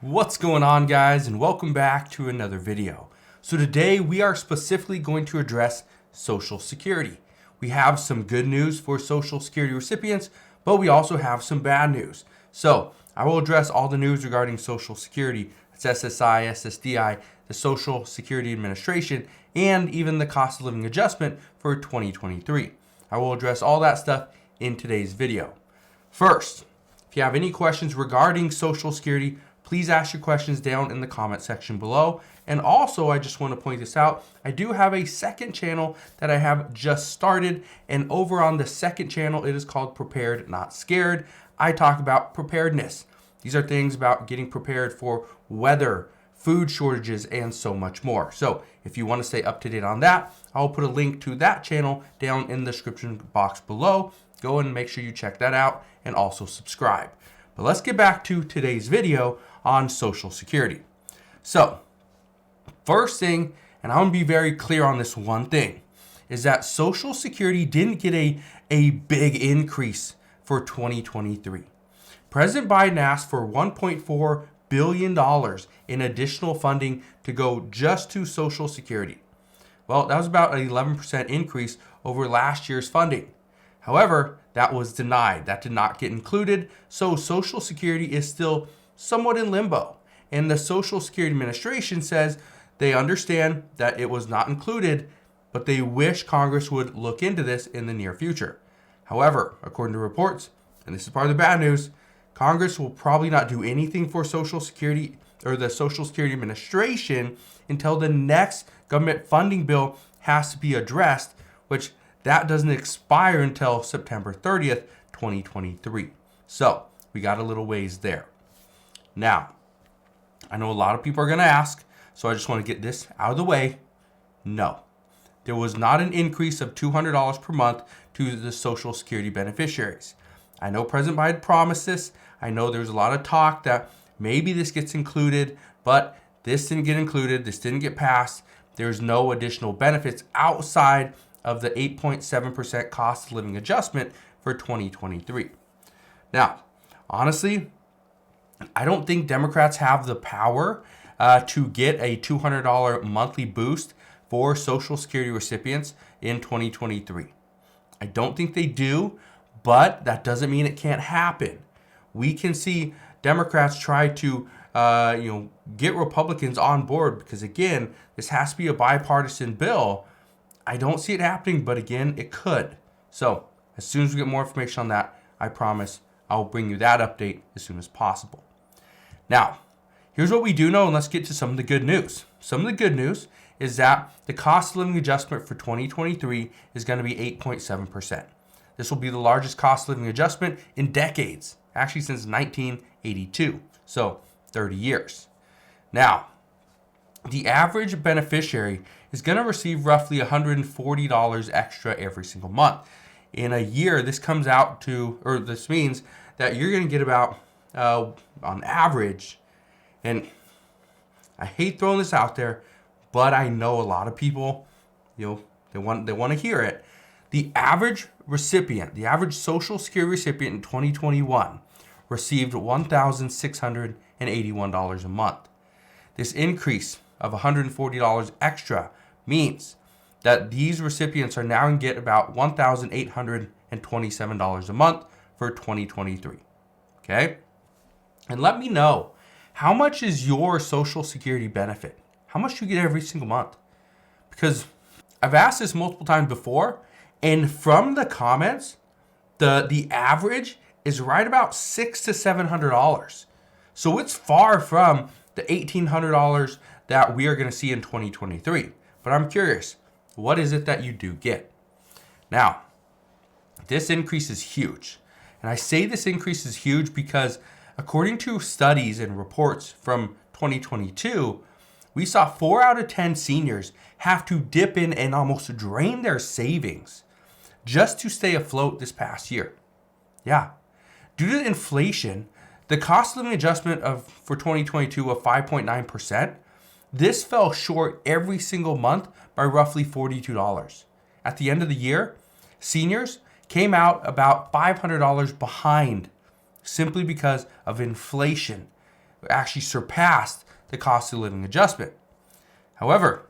What's going on, guys, and welcome back to another video. So today we are specifically going to address Social Security. We have some good news for Social Security recipients, but we also have some bad news. So I will address all the news regarding Social Security. It's SSI, SSDI, the Social Security Administration, and even the cost of living adjustment for 2023. I will address all that stuff in today's video. First, if you have any questions regarding Social Security, please ask your questions down in the comment section below. And also, I just want to point this out. I do have a second channel that I have just started. And over on the second channel, it is called Prepared Not Scared. I talk about preparedness. These are things about getting prepared for weather, food shortages, and so much more. So if you want to stay up to date on that, I'll put a link to that channel down in the description box below. Go and make sure you check that out and also subscribe. But let's get back to today's video on Social Security. So, first thing, and I'm going to be very clear on this one thing, is that Social Security didn't get a big increase for 2023. President Biden asked for $1.4 billion in additional funding to go just to Social Security. Well, that was about an 11% increase over last year's funding. However, that was denied. That did not get included, so Social Security is still somewhat in limbo. And the Social Security Administration says they understand that it was not included, but they wish Congress would look into this in the near future. However, according to reports, and this is part of the bad news, Congress will probably not do anything for Social Security or the Social Security Administration until the next government funding bill has to be addressed, which that doesn't expire until September 30th, 2023. So we got a little ways there. Now, I know a lot of people are going to ask, so I just want to get this out of the way. No, there was not an increase of $200 per month to the Social Security beneficiaries. I know President Biden promised this. I know there's a lot of talk that maybe this gets included, but this didn't get included. This didn't get passed. There's no additional benefits outside of the 8.7% cost of living adjustment for 2023. Now, honestly, I don't think Democrats have the power to get a $200 monthly boost for Social Security recipients in 2023. I don't think they do, but that doesn't mean it can't happen. We can see Democrats try to get Republicans on board because, again, this has to be a bipartisan bill. I don't see it happening, but again, it could. So as soon as we get more information on that, I promise I'll bring you that update as soon as possible. Now, here's what we do know, and let's get to some of the good news. Some of the good news is that the cost of living adjustment for 2023 is going to be 8.7%. This will be the largest cost of living adjustment in decades, actually since 1982, so 30 years. Now, the average beneficiary is going to receive roughly $140 extra every single month. In a year, this means that you're going to get about, on average, and I hate throwing this out there, but I know a lot of people, they want to hear it. The average recipient, the average Social Security recipient in 2021 received $1,681 a month. This increase of $140 extra means that these recipients are now going to get about $1,827 a month for 2023. Okay? And let me know, how much is your Social Security benefit? How much do you get every single month? Because I've asked this multiple times before, and from the comments, the average is right about $600 to $700. So it's far from the $1,800 that we are going to see in 2023. But I'm curious, what is it that you do get? Now, this increase is huge. And I say this increase is huge because according to studies and reports from 2022, we saw 4 out of 10 seniors have to dip in and almost drain their savings just to stay afloat this past year. Yeah. Due to inflation, the cost of living adjustment for 2022 of 5.9%, this fell short every single month by roughly $42. At the end of the year, seniors came out about $500 behind simply because of inflation. actually surpassed the cost of living adjustment. However,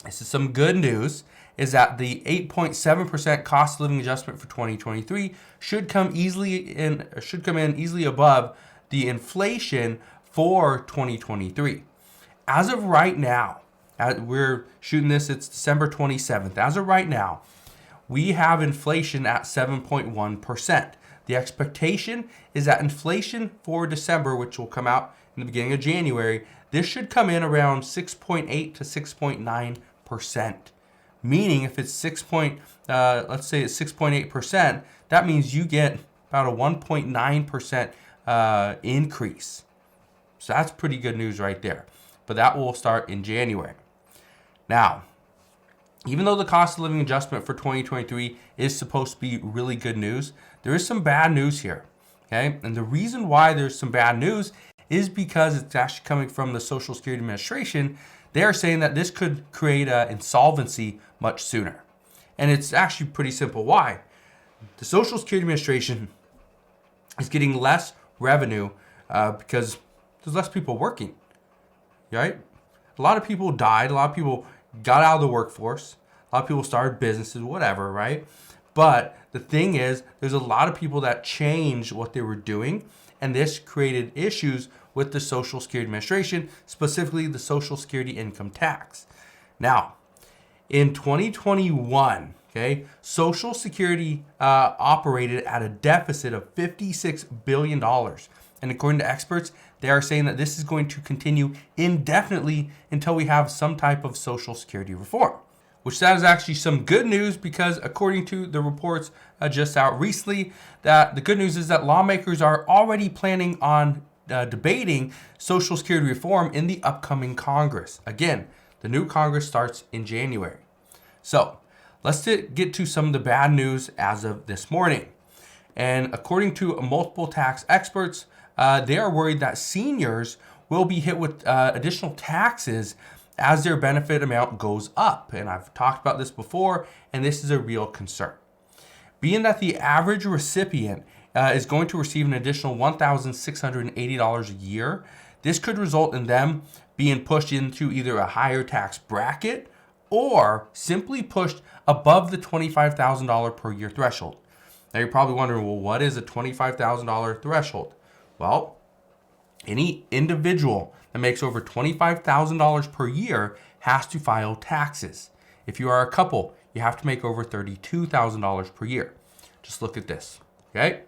this is some good news, is that the 8.7% cost of living adjustment for 2023 should come in easily above the inflation for 2023. As of right now, we're shooting this, it's December 27th. As of right now, we have inflation at 7.1%. The expectation is that inflation for December, which will come out in the beginning of January, this should come in around 6.8 to 6.9%. Meaning if it's let's say it's 6.8%, that means you get about a 1.9% increase. So that's pretty good news right there. But that will start in January. Now, even though the cost of living adjustment for 2023 is supposed to be really good news, there is some bad news here. Okay? And the reason why there's some bad news is because it's actually coming from the Social Security Administration. They are saying that this could create an insolvency much sooner. And it's actually pretty simple. Why? The Social Security Administration is getting less revenue because there's less people working, right? A lot of people died. A lot of people got out of the workforce. A lot of people started businesses, whatever, right? But the thing is, there's a lot of people that changed what they were doing, and this created issues with the Social Security Administration, specifically the Social Security income tax. Now, in 2021, okay, Social Security operated at a deficit of $56 billion. And according to experts, they are saying that this is going to continue indefinitely until we have some type of Social Security reform. Which that is actually some good news, because according to the reports just out recently, that the good news is that lawmakers are already planning on debating Social Security reform in the upcoming Congress. Again, the new Congress starts in January. So let's get to some of the bad news as of this morning. And according to multiple tax experts, they are worried that seniors will be hit with additional taxes as their benefit amount goes up. And I've talked about this before, and this is a real concern. Being that the average recipient is going to receive an additional $1,680 a year, this could result in them being pushed into either a higher tax bracket or simply pushed above the $25,000 per year threshold. Now you're probably wondering, well, what is a $25,000 threshold? Well, any individual that makes over $25,000 per year has to file taxes. If you are a couple, you have to make over $32,000 per year. Just look at this, okay?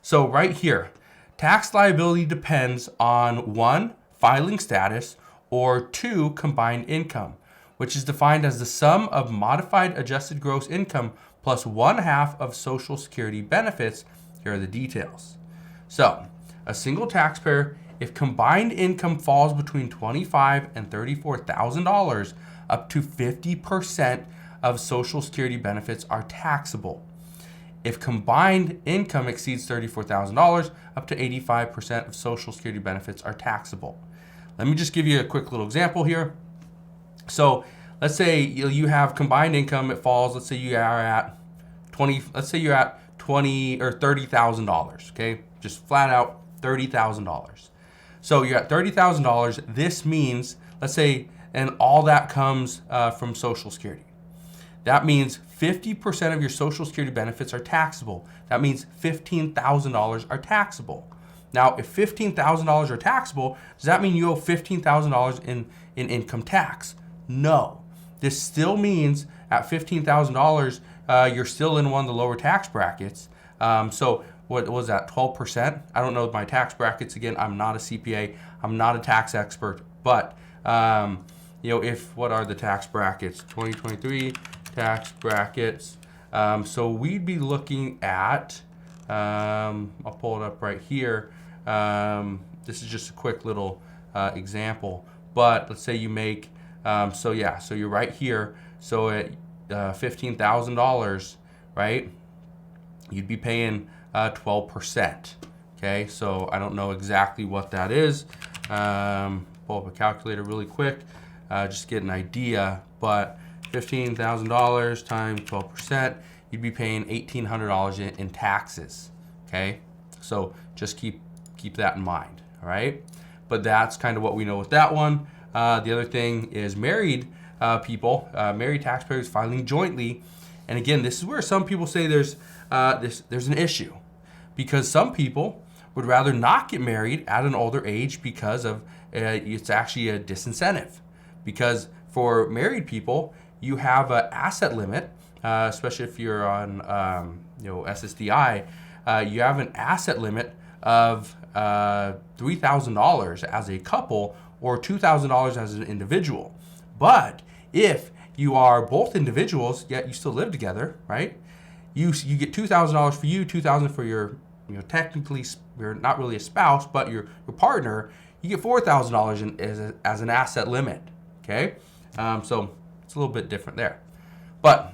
So right here, tax liability depends on 1, filing status, or 2, combined income, which is defined as the sum of modified adjusted gross income plus 1/2 of Social Security benefits. Here are the details. So, a single taxpayer, if combined income falls between $25,000 and $34,000, up to 50% of Social Security benefits are taxable. If combined income exceeds $34,000, up to 85% of Social Security benefits are taxable. Let me just give you a quick little example here. So let's say you have combined income, it falls, let's say you are at $20 or $30,000, okay? Just flat out $30,000. So you're at $30,000. This means, let's say, and all that comes from Social Security. That means 50% of your Social Security benefits are taxable. That means $15,000 are taxable. Now, if $15,000 are taxable, does that mean you owe $15,000 in income tax? No. This still means at $15,000, you're still in one of the lower tax brackets. So what was that, 12%? I don't know my tax brackets. Again, I'm not a CPA. I'm not a tax expert. But, what are the tax brackets? 2023 tax brackets. So we'd be looking at, I'll pull it up right here. This is just a quick little example. But let's say you make, so you're right here. So at $15,000, right, you'd be paying 12%. Okay, so I don't know exactly what that is. Pull up a calculator really quick, just get an idea. But $15,000 times 12%, you'd be paying $1,800 in taxes. Okay, so just keep that in mind. All right. but that's kind of what we know with that one. The other thing is married people, married taxpayers filing jointly. And again, this is where some people say there's an issue, because some people would rather not get married at an older age because of it's actually a disincentive. Because for married people, you have an asset limit, especially if you're on SSDI. You have an asset limit of $3,000 as a couple or $2,000 as an individual. But if you are both individuals yet you still live together, right? You get $2,000 for you, $2,000 for your, technically you're not really a spouse, but your partner. You get $4,000 as an asset limit. Okay, so it's a little bit different there. But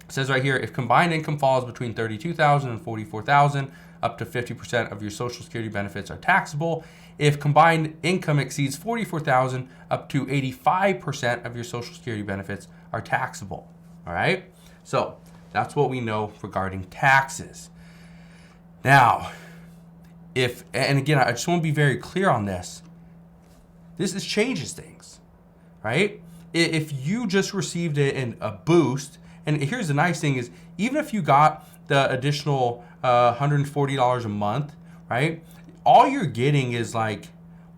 it says right here, if combined income falls between $32,000 and $44,000, up to 50% of your Social Security benefits are taxable. If combined income exceeds $44,000, up to 85% of your Social Security benefits are taxable. All right, so that's what we know regarding taxes. Now, and again, I just want to be very clear on this. This changes things, right? If you just received a boost, and here's the nice thing is, even if you got the additional $140 a month, right? All you're getting is like,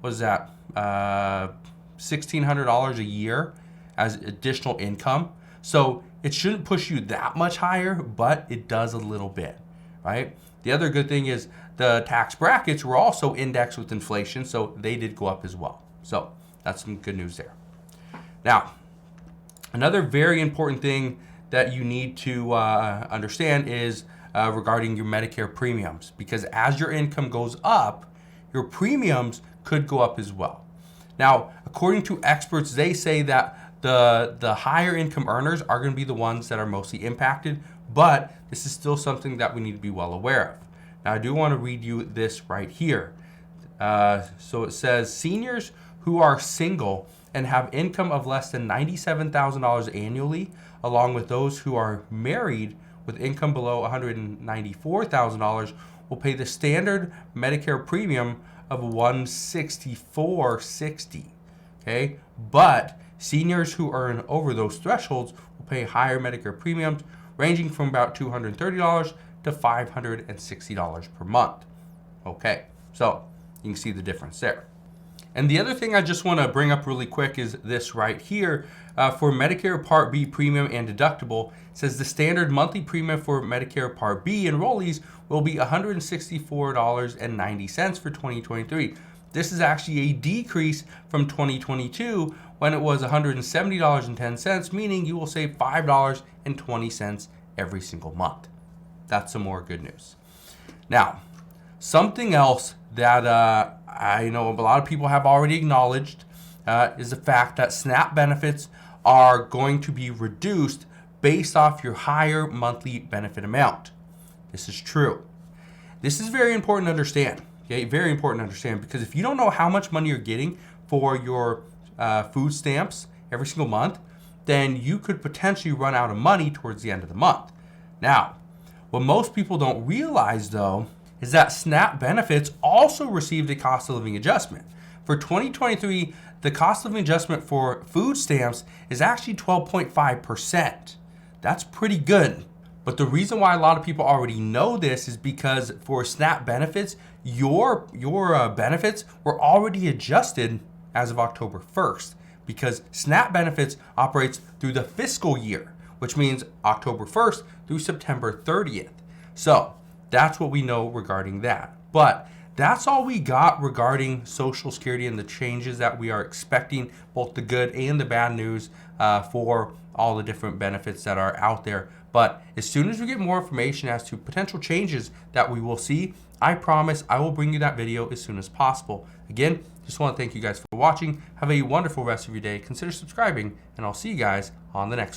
what is that? $1,600 a year as additional income. So it shouldn't push you that much higher, but it does a little bit, right? The other good thing is the tax brackets were also indexed with inflation, so they did go up as well. So that's some good news there. Now, another very important thing that you need to understand is regarding your Medicare premiums, because as your income goes up, your premiums could go up as well. Now, according to experts, they say that the higher income earners are going to be the ones that are mostly impacted, but this is still something that we need to be well aware of. Now, I do want to read you this right here. So it says, seniors who are single and have income of less than $97,000 annually, along with those who are married with income below $194,000, will pay the standard Medicare premium of $164.60. Okay, but seniors who earn over those thresholds will pay higher Medicare premiums, ranging from about $230 to $560 per month. Okay, so you can see the difference there. And the other thing I just want to bring up really quick is this right here. For Medicare Part B premium and deductible, it says the standard monthly premium for Medicare Part B enrollees will be $164.90 for 2023. This is actually a decrease from 2022 when it was $170.10, meaning you will save $5.20 every single month. That's some more good news. Now, something else that I know a lot of people have already acknowledged is the fact that SNAP benefits are going to be reduced based off your higher monthly benefit amount. This is true. This is very important to understand. Okay, very important to understand, because if you don't know how much money you're getting for your food stamps every single month, then you could potentially run out of money towards the end of the month. Now, what most people don't realize though is that SNAP benefits also received a cost of living adjustment. For 2023, the cost of living adjustment for food stamps is actually 12.5%. That's pretty good. But the reason why a lot of people already know this is because for SNAP benefits, your benefits were already adjusted as of October 1st, because SNAP benefits operates through the fiscal year, which means October 1st through September 30th. So that's what we know regarding that. But that's all we got regarding Social Security and the changes that we are expecting, both the good and the bad news for all the different benefits that are out there. But as soon as we get more information as to potential changes that we will see, I promise I will bring you that video as soon as possible. Again, just want to thank you guys for watching. Have a wonderful rest of your day. Consider subscribing, and I'll see you guys on the next one.